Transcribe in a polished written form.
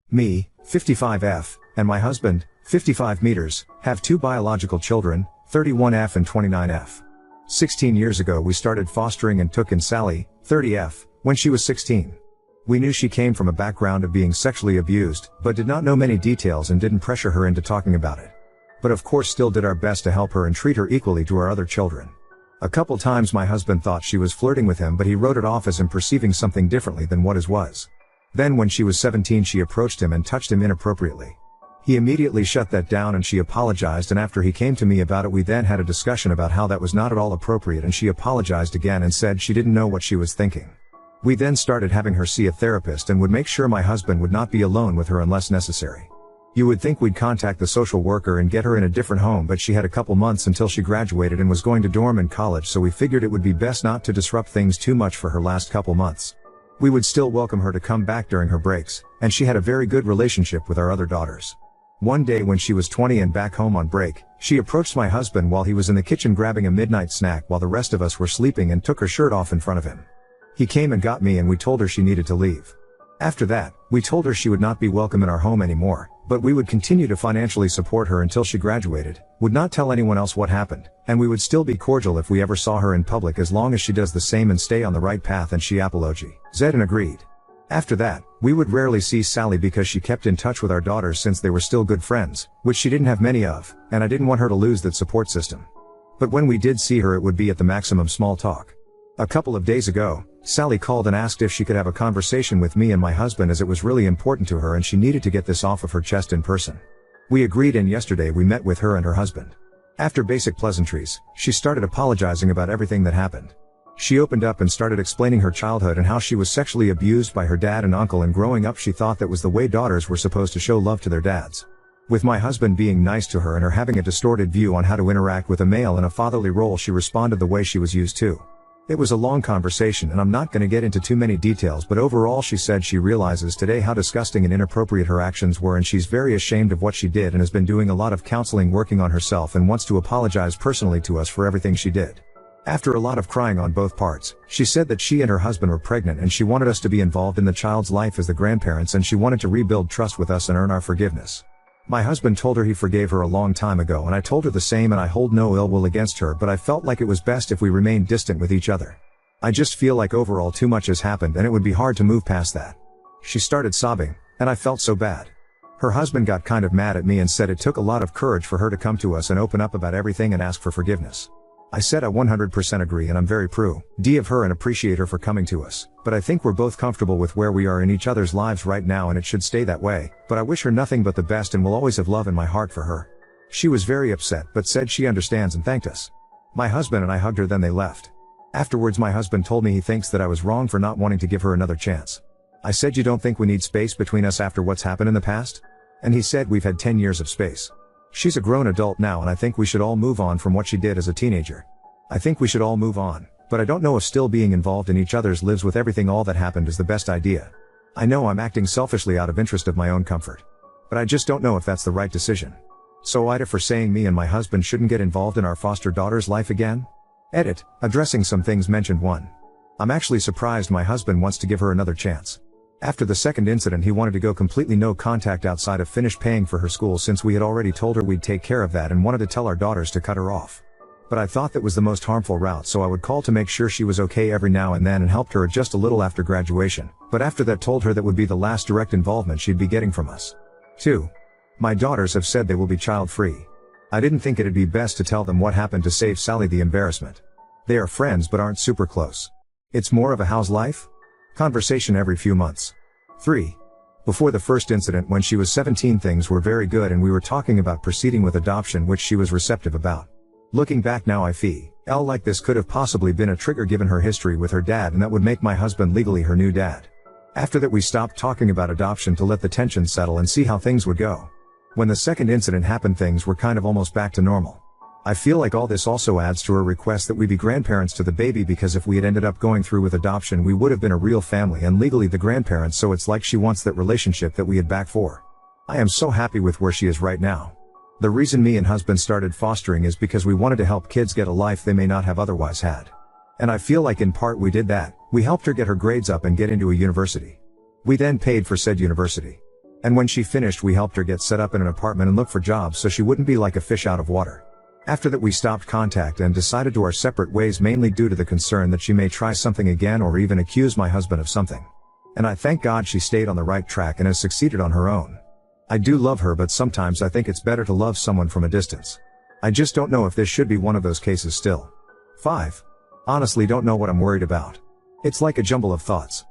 Me, 55F, and my husband, 55 meters, have two biological children, 31F and 29F. 16 years ago we started fostering and took in Sally, 30F, when she was 16. We knew she came from a background of being sexually abused, but did not know many details and didn't pressure her into talking about it. But of course still did our best to help her and treat her equally to our other children. A couple times my husband thought she was flirting with him, but he wrote it off as him perceiving something differently than what it was. Then when she was 17 she approached him and touched him inappropriately. He immediately shut that down and she apologized, and after he came to me about it we then had a discussion about how that was not at all appropriate, and she apologized again and said she didn't know what she was thinking. We then started having her see a therapist and would make sure my husband would not be alone with her unless necessary. You would think we'd contact the social worker and get her in a different home, but she had a couple months until she graduated and was going to dorm in college, so we figured it would be best not to disrupt things too much for her last couple months. We would still welcome her to come back during her breaks, and she had a very good relationship with our other daughters. One day when she was 20 and back home on break, she approached my husband while he was in the kitchen grabbing a midnight snack while the rest of us were sleeping and took her shirt off in front of him. He came and got me and we told her she needed to leave. After that, we told her she would not be welcome in our home anymore, but we would continue to financially support her until she graduated, would not tell anyone else what happened, and we would still be cordial if we ever saw her in public as long as she does the same and stay on the right path, and she apology. Zedin agreed. After that, we would rarely see Sally because she kept in touch with our daughters since they were still good friends, which she didn't have many of, and I didn't want her to lose that support system. But when we did see her it would be at the maximum small talk. A couple of days ago, Sally called and asked if she could have a conversation with me and my husband as it was really important to her and she needed to get this off of her chest in person. We agreed and yesterday we met with her and her husband. After basic pleasantries, she started apologizing about everything that happened. She opened up and started explaining her childhood and how she was sexually abused by her dad and uncle, and growing up she thought that was the way daughters were supposed to show love to their dads. With my husband being nice to her and her having a distorted view on how to interact with a male in a fatherly role, she responded the way she was used to. It was a long conversation and I'm not going to get into too many details, but overall she said she realizes today how disgusting and inappropriate her actions were and she's very ashamed of what she did and has been doing a lot of counseling working on herself and wants to apologize personally to us for everything she did. After a lot of crying on both parts, she said that she and her husband were pregnant and she wanted us to be involved in the child's life as the grandparents, and she wanted to rebuild trust with us and earn our forgiveness. My husband told her he forgave her a long time ago and I told her the same, and I hold no ill will against her, but I felt like it was best if we remained distant with each other. I just feel like overall too much has happened and it would be hard to move past that. She started sobbing, and I felt so bad. Her husband got kind of mad at me and said it took a lot of courage for her to come to us and open up about everything and ask for forgiveness. I said I 100% agree and I'm very proud of her and appreciate her for coming to us, but I think we're both comfortable with where we are in each other's lives right now and it should stay that way, but I wish her nothing but the best and will always have love in my heart for her. She was very upset but said she understands and thanked us. My husband and I hugged her, then they left. Afterwards my husband told me he thinks that I was wrong for not wanting to give her another chance. I said, you don't think we need space between us after what's happened in the past? And he said, we've had 10 years of space. She's a grown adult now and I think we should all move on from what she did as a teenager. I think we should all move on, but I don't know if still being involved in each other's lives with everything all that happened is the best idea. I know I'm acting selfishly out of interest of my own comfort. But I just don't know if that's the right decision. So Ida for saying me and my husband shouldn't get involved in our foster daughter's life again? Edit, addressing some things mentioned. 1. I'm actually surprised my husband wants to give her another chance. After the second incident he wanted to go completely no contact outside of finish paying for her school, since we had already told her we'd take care of that, and wanted to tell our daughters to cut her off. But I thought that was the most harmful route, so I would call to make sure she was okay every now and then and helped her adjust a little after graduation, but after that told her that would be the last direct involvement she'd be getting from us. 2. My daughters have said they will be child-free. I didn't think it'd be best to tell them what happened to save Sally the embarrassment. They are friends but aren't super close. It's more of a how's life? Conversation every few months. 3. Before the first incident when she was 17 things were very good and we were talking about proceeding with adoption, which she was receptive about. Looking back now I feel like this could have possibly been a trigger given her history with her dad, and that would make my husband legally her new dad. After that we stopped talking about adoption to let the tension settle and see how things would go. When the second incident happened things were kind of almost back to normal. I feel like all this also adds to her request that we be grandparents to the baby, because if we had ended up going through with adoption we would have been a real family and legally the grandparents, so it's like she wants that relationship that we had back for. I am so happy with where she is right now. The reason me and husband started fostering is because we wanted to help kids get a life they may not have otherwise had. And I feel like in part we did that. We helped her get her grades up and get into a university. We then paid for said university. And when she finished, we helped her get set up in an apartment and look for jobs so she wouldn't be like a fish out of water. After that we stopped contact and decided to our separate ways, mainly due to the concern that she may try something again or even accuse my husband of something. And I thank God she stayed on the right track and has succeeded on her own. I do love her, but sometimes I think it's better to love someone from a distance. I just don't know if this should be one of those cases still. 5. Honestly don't know what I'm worried about. It's like a jumble of thoughts.